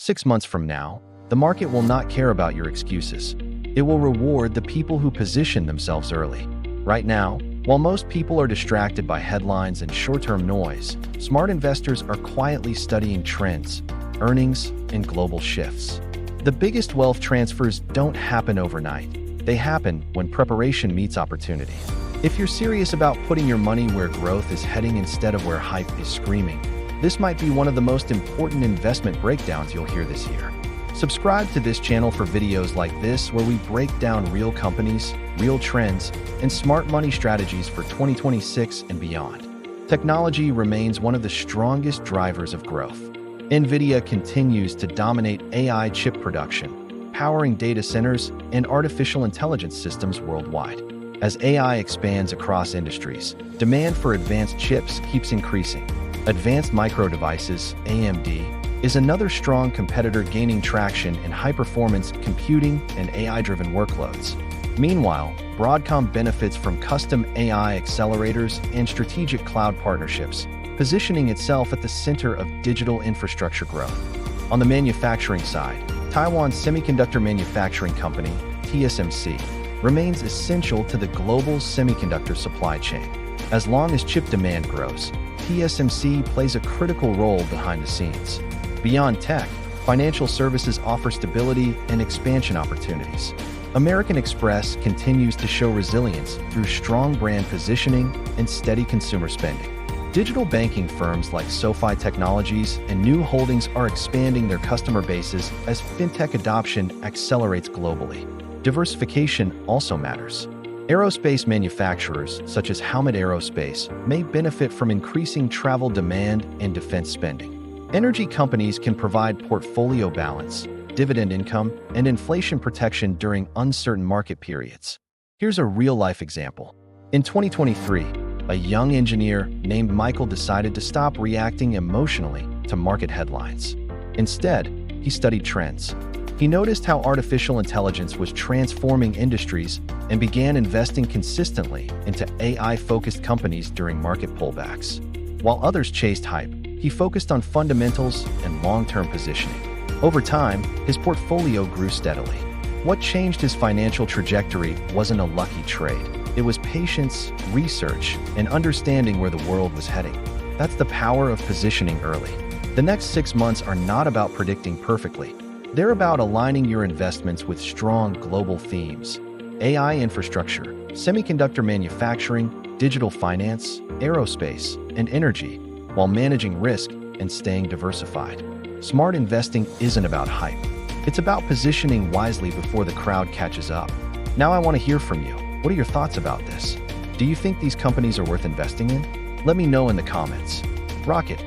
6 months from now, the market will not care about your excuses. It will reward the people who position themselves early. Right now, while most people are distracted by headlines and short-term noise, smart investors are quietly studying trends, earnings, and global shifts. The biggest wealth transfers don't happen overnight. They happen when preparation meets opportunity. If you're serious about putting your money where growth is heading instead of where hype is screaming, this might be one of the most important investment breakdowns you'll hear this year. Subscribe to this channel for videos like this where we break down real companies, real trends, and smart money strategies for 2026 and beyond. Technology remains one of the strongest drivers of growth. NVIDIA continues to dominate AI chip production, powering data centers and artificial intelligence systems worldwide. As AI expands across industries, demand for advanced chips keeps increasing. Advanced Micro Devices, AMD, is another strong competitor gaining traction in high-performance computing and AI-driven workloads. Meanwhile, Broadcom benefits from custom AI accelerators and strategic cloud partnerships, positioning itself at the center of digital infrastructure growth. On the manufacturing side, Taiwan Semiconductor Manufacturing Company, TSMC, remains essential to the global semiconductor supply chain. As long as chip demand grows, TSMC plays a critical role behind the scenes. Beyond tech, financial services offer stability and expansion opportunities. American Express continues to show resilience through strong brand positioning and steady consumer spending. Digital banking firms like SoFi Technologies and New Holdings are expanding their customer bases as fintech adoption accelerates globally. Diversification also matters. Aerospace manufacturers, such as Howmet Aerospace, may benefit from increasing travel demand and defense spending. Energy companies can provide portfolio balance, dividend income, and inflation protection during uncertain market periods. Here's a real-life example. In 2023, a young engineer named Michael decided to stop reacting emotionally to market headlines. Instead, he studied trends. He noticed how artificial intelligence was transforming industries and began investing consistently into AI-focused companies during market pullbacks. While others chased hype, he focused on fundamentals and long-term positioning. Over time, his portfolio grew steadily. What changed his financial trajectory wasn't a lucky trade. It was patience, research, and understanding where the world was heading. That's the power of positioning early. The next 6 months are not about predicting perfectly. They're about aligning your investments with strong global themes: AI infrastructure, semiconductor manufacturing, digital finance, aerospace, and energy, while managing risk and staying diversified. Smart investing isn't about hype. It's about positioning wisely before the crowd catches up. Now I want to hear from you. What are your thoughts about this? Do you think these companies are worth investing in? Let me know in the comments. Rocket.